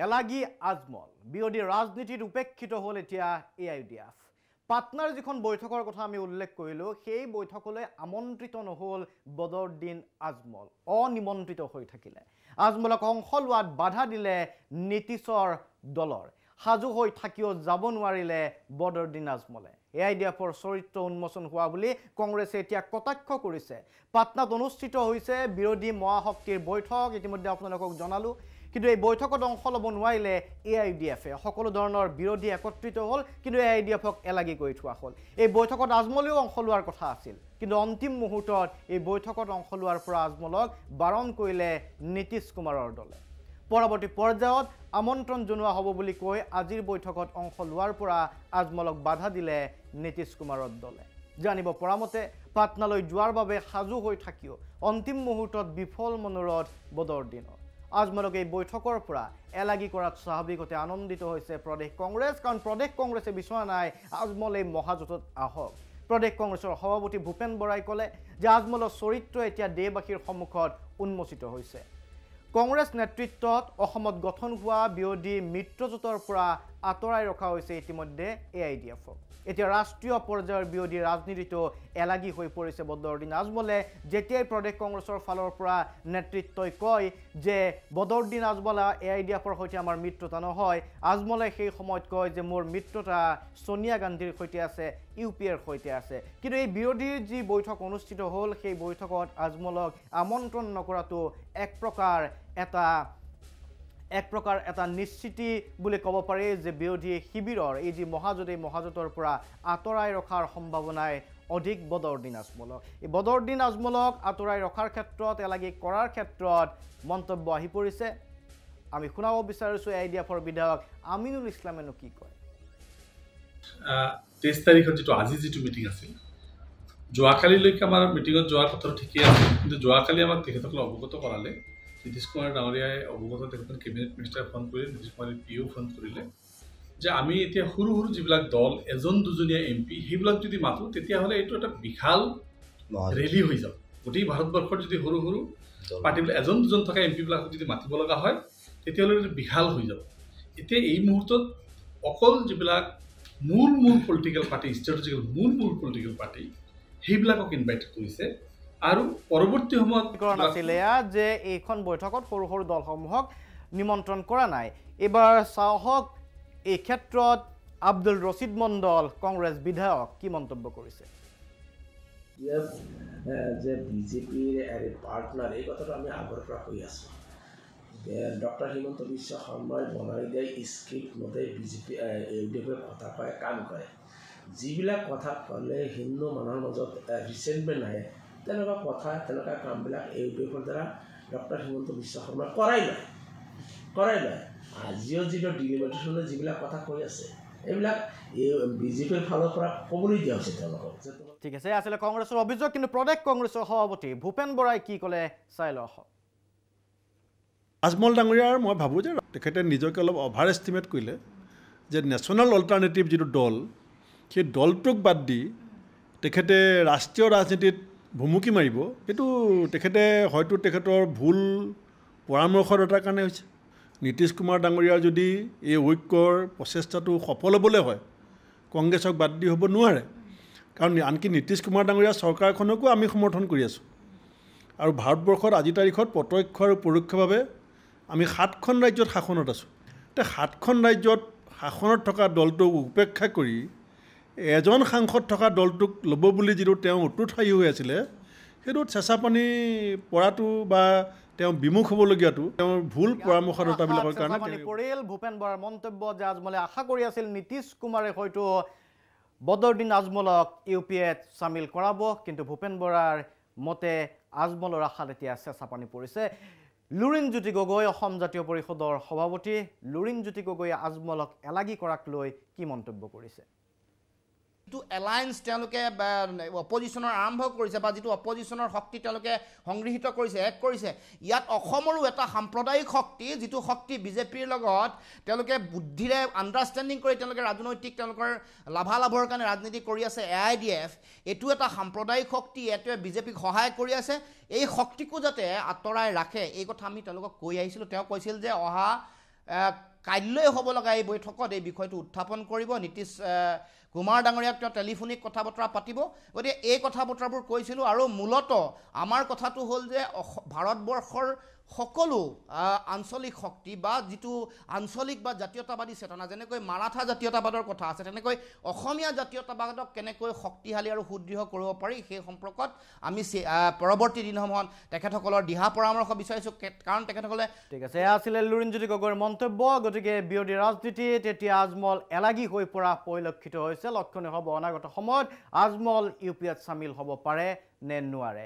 এলাগী আজমল বিৰোধী ৰাজনীতিত উপেক্ষিত হ'ল এতিয়া AIUDF পাটনাৰ যিখন বৈঠকৰ কথা আমি উল্লেখ কৰিলোঁ সেই বৈঠকলৈ আমন্ত্ৰিত নহ'ল বদৰুদ্দিন আজমল অনিমন্ত্ৰিত হৈ থাকিলে আজমলক অংশ লোৱাত বাধা দিলে নীতিশৰ দলৰ সাজু হৈ থাকিও যাব নোৱাৰিলে বদৰুদ্দিন আজমলে AIUDFৰ চৰিত্ৰ উন্মোচন হোৱা বুলি কংগ্ৰেছে এতিয়া কটাক্ষ কৰিছে পাটনাত অনুষ্ঠিত হৈছে বিৰোধী মহাশক্তিৰ বৈঠক ইতিমধ্যে আপোনালোকক জনালোঁ কিন্তু এই বৈঠকত অংশ ল'ব নোৱাৰিলে AIUDFে সকলো ধৰণৰ বিৰোধী একত্ৰিত হ'ল কিন্তু AIUDFক এলাগি কৰি থোৱা হ'ল এই বৈঠকত আজমলেও অংশ লোৱাৰ কথা আছিল কিন্তু অন্তিম মুহূৰ্তত এই বৈঠকত অংশ লোৱাৰ পৰা আজমলক বাৰণ কৰিলে নীতিশ কুমাৰৰ দলে পৰৱৰ্তী পৰ্যায়ত আমন্ত্ৰণ জনোৱা হ'ব বুলি কৈ আজিৰ বৈঠকত অংশ লোৱাৰ পৰা আজমলক বাধা দিলে নীতিশ কুমাৰৰ দলে জানিব পৰা মতে পাটনালৈ যোৱাৰ বাবে সাজু হৈ থাকিও অন্তিম মুহূৰ্তত বিফল মনোৰথ বদৰুদ্দিনৰ আজমলক এই বৈঠকৰ পৰা এলাগি কৰাত স্বাভাৱিকতে আনন্দিত হৈছে প্ৰদেশ কংগ্ৰেছ কাৰণ প্ৰদেশ কংগ্ৰেছে বিচৰা নাই আজমল এই মহাজোঁটত আহক প্ৰদেশ কংগ্ৰেছৰ সভাপতি ভূপেন বৰাই ক'লে যে আজমলৰ চৰিত্ৰ এতিয়া দেশবাসীৰ সন্মুখত উন্মোচিত হৈছে কংগ্ৰেছ নেতৃত্বত অসমত গঠন হোৱা বিৰোধী মিত্ৰজোঁটৰ পৰা আঁতৰাই ৰখা হৈছে ইতিমধ্যে AIUDFক এতিয়া ৰাষ্ট্ৰীয় পৰ্যায়ৰ বিৰোধী ৰাজনীতিটো এলাগি হৈ পৰিছে বদৰুদ্দিন আজমলে যেতিয়াই প্ৰদেশ কংগ্ৰেছৰ ফালৰ পৰা নেতৃত্বই কয় যে বদৰুদ্দিন আজমল AIUDFৰ সৈতে আমাৰ মিত্ৰতা নহয় আজমলে সেই সময়ত কয় যে মোৰ মিত্ৰতা সোনিয়া গান্ধীৰ সৈতে আছে UPৰ সৈতে আছে কিন্তু এই বিৰোধীৰ যি বৈঠক অনুষ্ঠিত হ'ল সেই বৈঠকত আজমলক আমন্ত্ৰণ নকৰাটো এক প্ৰকাৰ এটা নিশ্চিতি বুলি ক'ব পাৰি যে বিৰোধী শিবিৰৰ এই যি মহাজোঁটৰ পৰা আঁতৰাই ৰখাৰ সম্ভাৱনাই অধিক বদৰুদ্দিন আজমলক এই বদৰুদ্দিন আজমলক আঁতৰাই ৰখাৰ ক্ষেত্ৰত এলাগি কৰাৰ ক্ষেত্ৰত মন্তব্য আহি পৰিছে আমি শুনাব বিচাৰিছোঁ AIUDFৰ বিধায়ক আমিনুল ইছলামেনো কি কয় 23 তাৰিখত যিটো মিটিং আছিল যোৱাকালিলৈকে আমাৰ মিটিঙত যোৱাৰ কথা ঠিকেই আছিল কিন্তু যোৱাকালি আমাক তেখেতসকলে অৱগত কৰালে নীতিশ কুমাৰ ডাঙৰীয়াই অৱগত তেখেতসকলে কেবিনেট মিনিষ্টাৰ ফোন কৰিলে নীতিশ কুমাৰে PO ফোন কৰিলে যে আমি এতিয়া সৰু যিবিলাক দল এজন দুজনীয়া MP সেইবিলাক যদি মাতোঁ তেতিয়াহ'লে এইটো এটা বিশাল ৰেলী হৈ যাব গোটেই ভাৰতবৰ্ষৰ যদি সৰু পাৰ্টিবিলাক এজন দুজন থকা MP বিলাকক যদি মাতিব লগা হয় তেতিয়াহ'লে এইটো বিশাল হৈ যাব এতিয়া এই মুহূৰ্তত অকল যিবিলাক মূল পলিটিকেল পাৰ্টি ষ্ট্ৰেটেজিকেল মূল পলিটিকেল পাৰ্টি সেইবিলাকক ইনভাইট কৰিছে আৰু পৰৱৰ্তী সময়ত কাৰণ আছিল যে এইখন বৈঠকত সৰু দলসমূহক নিমন্ত্ৰণ কৰা নাই এবাৰ চাওক এই ক্ষেত্ৰত আব্দুল ৰছিদ মণ্ডল কংগ্ৰেছ বিধায়ক কি মন্তব্য কৰিছে যে বিজেপিৰ পাৰ্টনাৰ এই কথাটো আমি আগৰ পৰা কৈ আছোঁ ডক্টৰ হিমন্ত বিশ্ব শৰ্মাই বনাই দিয়া স্ক্ৰিপ্ট মতে বিজেপি AIUDFে কথা কয় কাম কৰে যিবিলাক কথা ক'লে হিন্দু মানুহৰ মাজত ৰিচেণ্টমেণ্ট আহে তেনেকুৱা কথা তেনেকুৱা কামবিলাক AIUDFৰ দ্বাৰা ডক্টৰ হিমন্ত বিশ্ব শৰ্মাই কৰাই লয় আজিও যিটো ডিলিমিটেশ্যনে যিবিলাক কথা কৈ আছে এইবিলাক বিজেপিৰ ফালৰ পৰা ক'বলৈ দিয়া হৈছে তেওঁলোকক ঠিক আছে আছিলে কংগ্ৰেছৰ অভিযোগ কিন্তু প্ৰদেশ কংগ্ৰেছৰ সভাপতি ভূপেন বৰাই কি ক'লে চাই লওঁ আজমল ডাঙৰীয়াৰ মই ভাবোঁ যে তেখেতে নিজকে অলপ অভাৰ এষ্টিমেট কৰিলে যে নেশ্যনেল অল্টাৰনেটিভ যিটো দল সেই দলটোক বাদ দি তেখেতে ৰাষ্ট্ৰীয় ৰাজনীতিত ভুমুকি মাৰিব সেইটো তেখেতে হয়তো তেখেতৰ ভুল পৰামৰ্শদাতাৰ কাৰণে হৈছে নীতিশ কুমাৰ ডাঙৰীয়াৰ যদি এই ঐক্যৰ প্ৰচেষ্টাটো সফল হ'বলৈ হয় কংগ্ৰেছক বাদ দি হ'ব নোৱাৰে কাৰণ আনকি নীতিশ কুমাৰ ডাঙৰীয়া চৰকাৰখনকো আমি সমৰ্থন কৰি আছোঁ আৰু ভাৰতবৰ্ষত আজিৰ তাৰিখত প্ৰত্যক্ষ আৰু পৰোক্ষভাৱে আমি 7খন ৰাজ্যত শাসনত আছোঁ এতিয়া 7খন ৰাজ্যত শাসনত থকা দলটোক উপেক্ষা কৰি এজন সাংসদ থকা দলটোক ল'ব বুলি যিটো তেওঁ অতুঠায়ী হৈ আছিলে সেইটো চেঁচা পানী পৰাটো বা তেওঁ বিমুখ হ'বলগীয়াটো তেওঁৰ ভুল পৰামৰ্শদাতাবিলাকৰ কাৰণে পৰিল ভূপেন বৰাৰ মন্তব্য যে আজমলে আশা কৰি আছিল নীতিশ কুমাৰে হয়তো বদৰুদ্দিন আজমলক UPত চামিল কৰাব কিন্তু ভূপেন বৰাৰ মতে আজমলৰ আশাত এতিয়া চেঁচা পানী পৰিছে লুৰিণজ্যোতি গগৈ অসম জাতীয় পৰিষদৰ সভাপতি লুৰিণজ্যোতি গগৈয়ে আজমলক এলাগি কৰাক লৈ কি মন্তব্য কৰিছে যিটো এলায়েন্স তেওঁলোকে অপজিশ্যনৰ আৰম্ভ কৰিছে বা যিটো অপজিশ্যনৰ শক্তি তেওঁলোকে সংগৃহীত কৰিছে এক কৰিছে ইয়াত অসমৰো এটা সাম্প্ৰদায়িক শক্তি যিটো শক্তি বিজেপিৰ লগত তেওঁলোকে বুদ্ধিৰে আণ্ডাৰষ্টেণ্ডিং কৰি তেওঁলোকে ৰাজনৈতিক তেওঁলোকৰ লাভালাভৰ কাৰণে ৰাজনীতি কৰি আছে AIUDF এইটো এটা সাম্প্ৰদায়িক শক্তি এইটোৱে বিজেপিক সহায় কৰি আছে এই শক্তিকো যাতে আঁতৰাই ৰাখে এই কথা আমি তেওঁলোকক কৈ আহিছিলোঁ তেওঁ কৈছিল যে অহা কাইলৈ হ'ব লগা এই বৈঠকত এই বিষয়টো উত্থাপন কৰিব নীতিশ কুমাৰ ডাঙৰীয়াক তেওঁ টেলিফোনিক কথা বতৰা পাতিব গতিকে এই কথা বতৰাবোৰ কৈছিলোঁ আৰু মূলতঃ আমাৰ কথাটো হ'ল যে ভাৰতবৰ্ষৰ সকলো আঞ্চলিক শক্তি বা যিটো আঞ্চলিক বা জাতীয়তাবাদী চেতনা যেনেকৈ মাৰাঠা জাতীয়তাবাদৰ কথা আছে তেনেকৈ অসমীয়া জাতীয়তাবাদক কেনেকৈ শক্তিশালী আৰু সুদৃঢ় কৰিব পাৰি সেই সম্পৰ্কত আমি পৰৱৰ্তী দিনসমূহত তেখেতসকলৰ দিহা পৰামৰ্শ বিচাৰিছোঁ কাৰণ তেখেতসকলে ঠিক আছে এয়া আছিলে লুৰিণজ্যোতি গগৈৰ মন্তব্য গতিকে বিৰোধী ৰাজনীতিত এতিয়া আজমল এলাগী হৈ পৰা পৰিলক্ষিত হৈছে লক্ষণীয় হ'ব অনাগত সময়ত আজমল ইউ পি এত চামিল হ'ব পাৰে নে নোৱাৰে